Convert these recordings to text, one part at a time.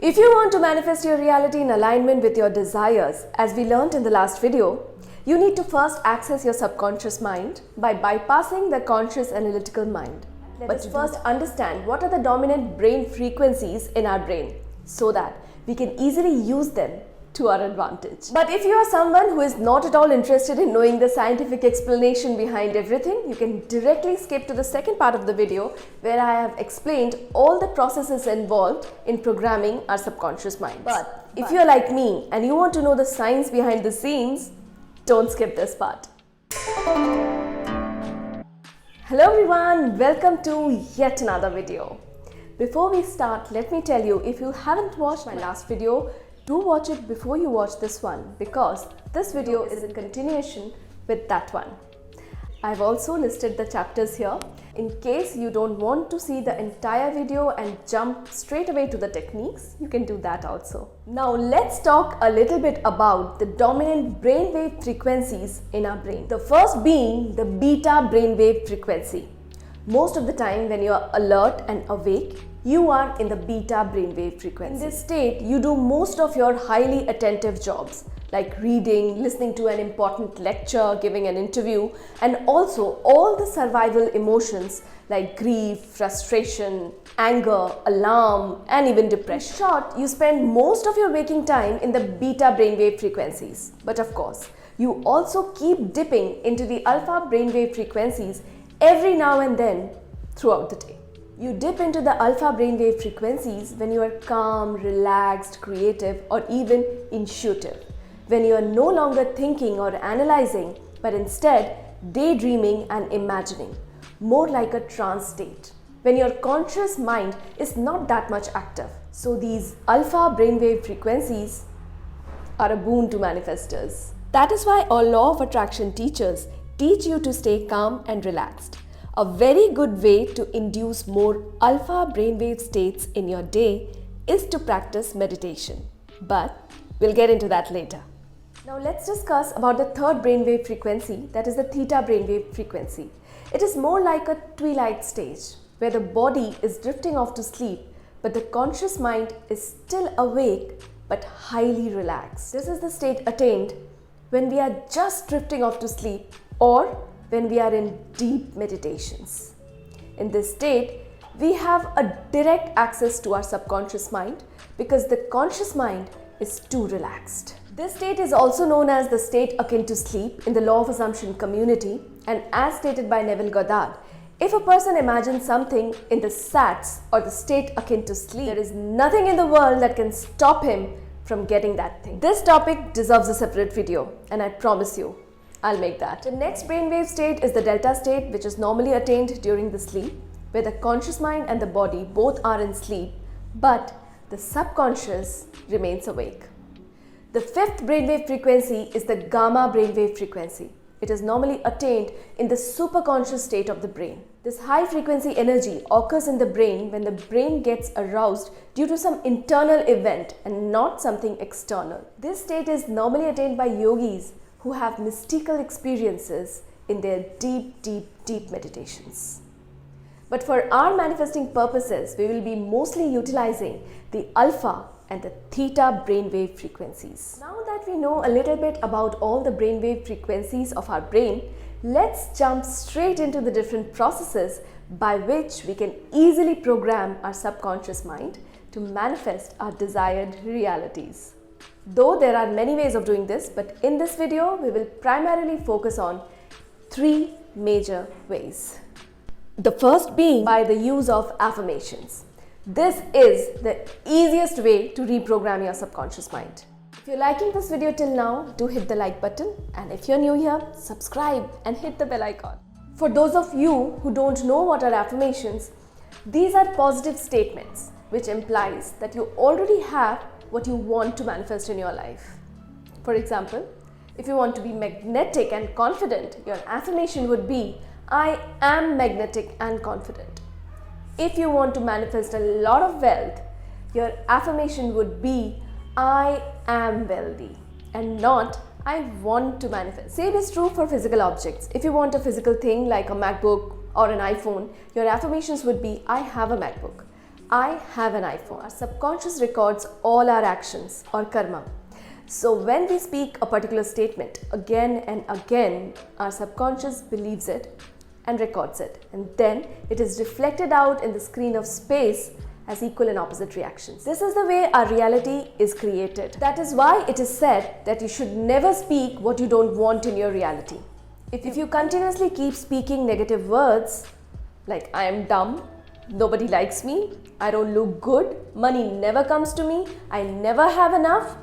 If you want to manifest your reality in alignment with your desires, as we learned in the last video, you need to first access your subconscious mind by bypassing the conscious analytical mind. Let us first understand what are the dominant brain frequencies in our brain so that we can easily use them to our advantage. But if you are someone who is not at all interested in knowing the scientific explanation behind everything, you can directly skip to the second part of the video where I have explained all the processes involved in programming our subconscious mind. But if you are like me and you want to know the science behind the scenes, don't skip this part. Hello everyone, welcome to yet another video. Before we start, let me tell you, if you haven't watched my last video, do watch it before you watch this one because this video is a continuation with that one. I've also listed the chapters here in case you don't want to see the entire video and jump straight away to the techniques. You can do that also. Now let's talk a little bit about the dominant brainwave frequencies in our brain. The first being the beta brainwave frequency. Most of the time when you are alert and awake, you are in the beta brainwave frequency. In this state, you do most of your highly attentive jobs like reading, listening to an important lecture, giving an interview, and also all the survival emotions like grief, frustration, anger, alarm, and even depression. In short, you spend most of your waking time in the beta brainwave frequencies. But of course, you also keep dipping into the alpha brainwave frequencies every now and then throughout the day. You dip into the alpha brainwave frequencies when you are calm, relaxed, creative, or even intuitive. When you are no longer thinking or analyzing, but instead daydreaming and imagining, more like a trance state. When your conscious mind is not that much active. So these alpha brainwave frequencies are a boon to manifestors. That is why all law of attraction teachers teach you to stay calm and relaxed. A very good way to induce more alpha brainwave states in your day is to practice meditation. But we'll get into that later. Now let's discuss about the third brainwave frequency, that is the theta brainwave frequency. It is more like a twilight stage where the body is drifting off to sleep, but the conscious mind is still awake but highly relaxed. This is the state attained when we are just drifting off to sleep or when we are in deep meditations. In this state, we have a direct access to our subconscious mind because the conscious mind is too relaxed. This state is also known as the state akin to sleep in the law of assumption community, and as stated by Neville Goddard, if a person imagines something in the SATS or the state akin to sleep, there is nothing in the world that can stop him from getting that thing. This topic deserves a separate video, and I promise you, I'll make that. The next brainwave state is the delta state, which is normally attained during the sleep, where the conscious mind and the body both are in sleep, but the subconscious remains awake. The fifth brainwave frequency is the gamma brainwave frequency. It is normally attained in the superconscious state of the brain. This high frequency energy occurs in the brain when the brain gets aroused due to some internal event and not something external. This state is normally attained by yogis who have mystical experiences in their deep meditations. But for our manifesting purposes, we will be mostly utilizing the alpha and the theta brainwave frequencies. Now that we know a little bit about all the brainwave frequencies of our brain, let's jump straight into the different processes by which we can easily program our subconscious mind to manifest our desired realities. Though there are many ways of doing this, but in this video, we will primarily focus on three major ways. The first being by the use of affirmations. This is the easiest way to reprogram your subconscious mind. If you're liking this video till now, do hit the like button, and if you're new here, subscribe and hit the bell icon. For those of you who don't know what are affirmations, these are positive statements which implies that you already have what you want to manifest in your life. For example, if you want to be magnetic and confident, your affirmation would be, I am magnetic and confident. If you want to manifest a lot of wealth, your affirmation would be, I am wealthy, and not, I want to manifest. Same is true for physical objects. If you want a physical thing like a MacBook or an iPhone, your affirmations would be, I have a MacBook. I have an iPhone. Our subconscious records all our actions or karma. So when we speak a particular statement again and again, our subconscious believes it and records it, and then it is reflected out in the screen of space as equal and opposite reactions. This is the way our reality is created. That is why it is said that you should never speak what you don't want in your reality. If you continuously keep speaking negative words like I am dumb, nobody likes me, I don't look good, money never comes to me, I never have enough,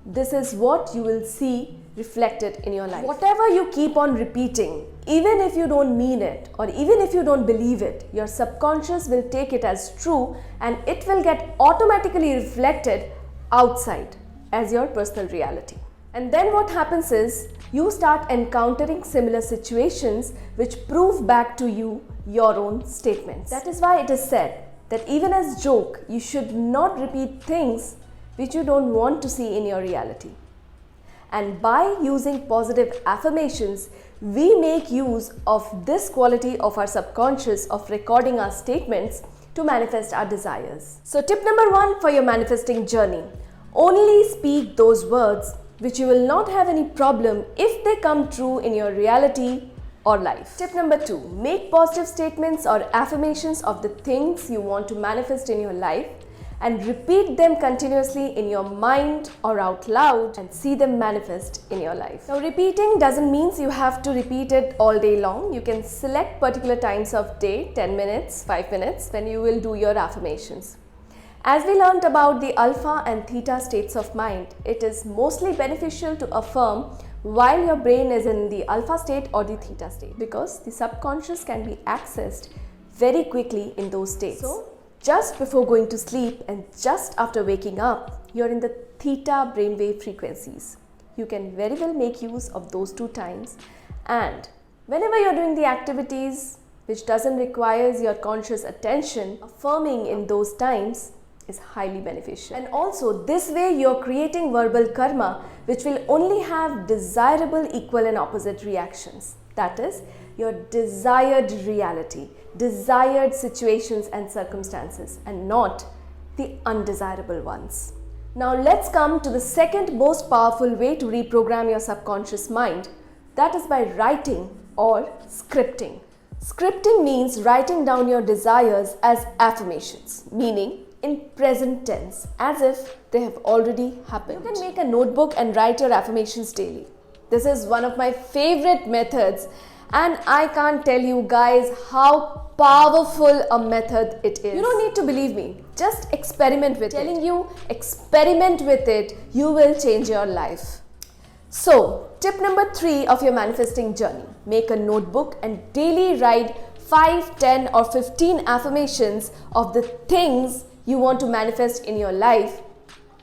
this is what you will see reflected in your life. Whatever you keep on repeating, even if you don't mean it or even if you don't believe it, your subconscious will take it as true and it will get automatically reflected outside as your personal reality. And then what happens is you start encountering similar situations which prove back to you your own statements. That is why it is said that even as joke, you should not repeat things which you don't want to see in your reality. And by using positive affirmations, we make use of this quality of our subconscious of recording our statements to manifest our desires. So tip number 1 for your manifesting journey: only speak those words which you will not have any problem if they come true in your reality or life. Tip number 2, make positive statements or affirmations of the things you want to manifest in your life and repeat them continuously in your mind or out loud and see them manifest in your life. Now, repeating doesn't mean you have to repeat it all day long. You can select particular times of day, 10 minutes, 5 minutes, when you will do your affirmations. As we learned about the alpha and theta states of mind, it is mostly beneficial to affirm while your brain is in the alpha state or the theta state, because the subconscious can be accessed very quickly in those states. So, just before going to sleep and just after waking up, you're in the theta brainwave frequencies. You can very well make use of those 2 times, and whenever you're doing the activities which doesn't require your conscious attention, affirming in those times is highly beneficial. And also this way you're creating verbal karma which will only have desirable equal and opposite reactions. That is your desired reality, desired situations and circumstances, and not the undesirable ones. Now let's come to the second most powerful way to reprogram your subconscious mind. That is by writing or scripting. Scripting means writing down your desires as affirmations, meaning in present tense, as if they have already happened. You can make a notebook and write your affirmations daily. This is one of my favorite methods, and I can't tell you guys how powerful a method it is. You don't need to believe me, just experiment with it. I'm telling you, experiment with it, you will change your life. So, tip number 3 of your manifesting journey: make a notebook and daily write 5, 10 or 15 affirmations of the things you want to manifest in your life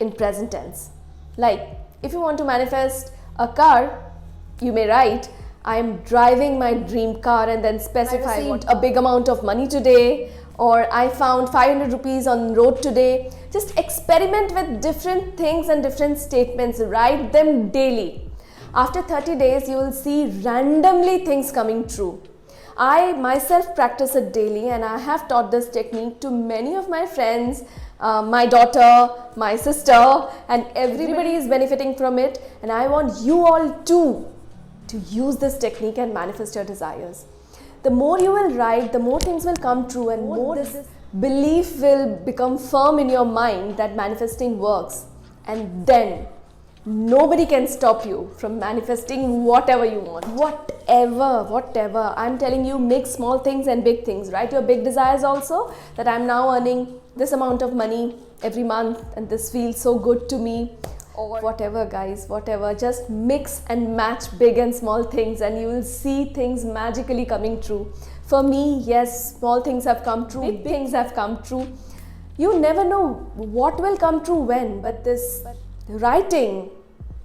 in present tense. Like, if you want to manifest a car, you may write, I am driving my dream car, and then specify what a big amount of money today, or I found 500 rupees on road today. Just experiment with different things and different statements. Write them daily. After 30 days, you will see randomly things coming true. I myself practice it daily, and I have taught this technique to many of my friends, my daughter, my sister, and everybody is benefiting from it. And I want you all to use this technique and manifest your desires. The more you will write, the more things will come true, and more this belief will become firm in your mind that manifesting works. And then nobody can stop you from manifesting whatever you want. Whatever. I'm telling you, make small things and big things. Write your big desires also, that I'm now earning this amount of money every month and this feels so good to me. Or whatever, guys, whatever. Just mix and match big and small things, and you will see things magically coming true. For me, yes, small things have come true, big things have come true. You never know what will come true when, but this writing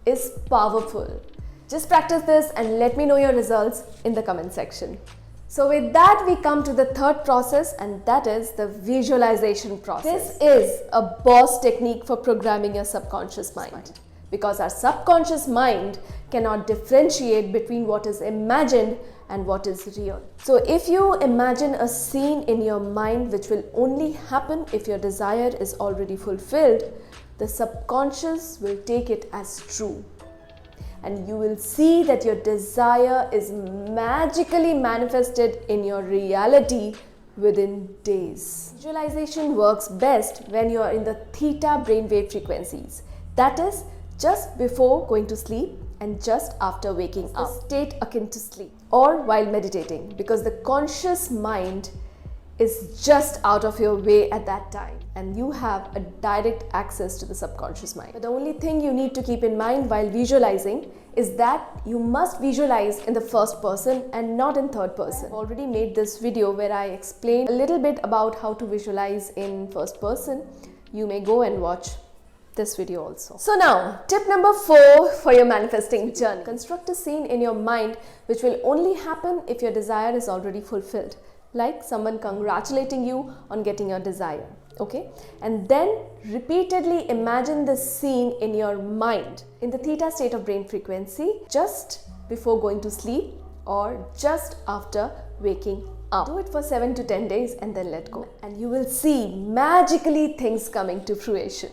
is powerful. Just practice this and let me know your results in the comment section. So with that, we come to the third process, and that is the visualization process. This is a boss technique for programming your subconscious mind. because our subconscious mind cannot differentiate between what is imagined and what is real. So if you imagine a scene in your mind which will only happen if your desire is already fulfilled, the subconscious will take it as true. And you will see that your desire is magically manifested in your reality within days. Visualization works best when you are in the theta brainwave frequencies. That is, just before going to sleep and just after waking up. A state akin to sleep or while meditating, because the conscious mind is just out of your way at that time and you have a direct access to the subconscious mind. But the only thing you need to keep in mind while visualizing is that you must visualize in the first person and not in third person. I've already made this video where I explain a little bit about how to visualize in first person. You may go and watch this video also. So now, tip number 4 for your manifesting journey. Construct a scene in your mind which will only happen if your desire is already fulfilled. Like someone congratulating you on getting your desire. Okay? And then repeatedly imagine this scene in your mind in the theta state of brain frequency just before going to sleep or just after waking up. Do it for 7 to 10 days and then let go. And you will see magically things coming to fruition.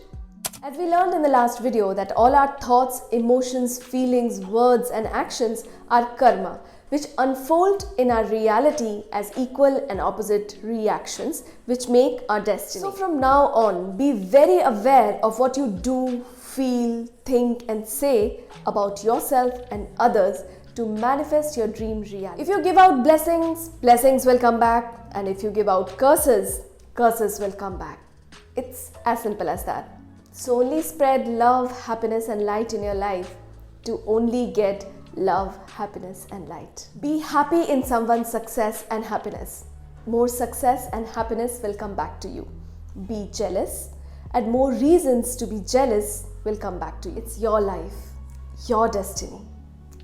As we learned in the last video that all our thoughts, emotions, feelings, words and actions are karma, which unfold in our reality as equal and opposite reactions, which make our destiny. So from now on, be very aware of what you do, feel, think and say about yourself and others to manifest your dream reality. If you give out blessings, blessings will come back, and if you give out curses, curses will come back. It's as simple as that. So only spread love, happiness and light in your life to only get love, happiness and light. Be happy in someone's success and happiness. More success and happiness will come back to you. Be jealous and more reasons to be jealous will come back to you. It's your life, your destiny.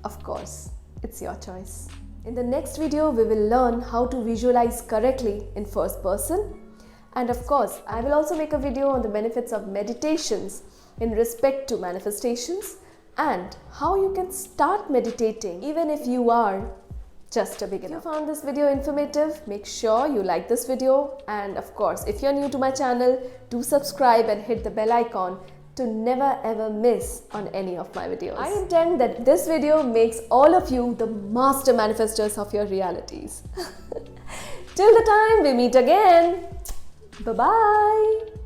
Of course, it's your choice. In the next video, we will learn how to visualize correctly in first person. And of course, I will also make a video on the benefits of meditations in respect to manifestations and how you can start meditating even if you are just a beginner. If you found this video informative, make sure you like this video, and of course, if you're new to my channel, do subscribe and hit the bell icon to never ever miss on any of my videos. I intend that this video makes all of you the master manifestors of your realities. Till the time we meet again, bye-bye.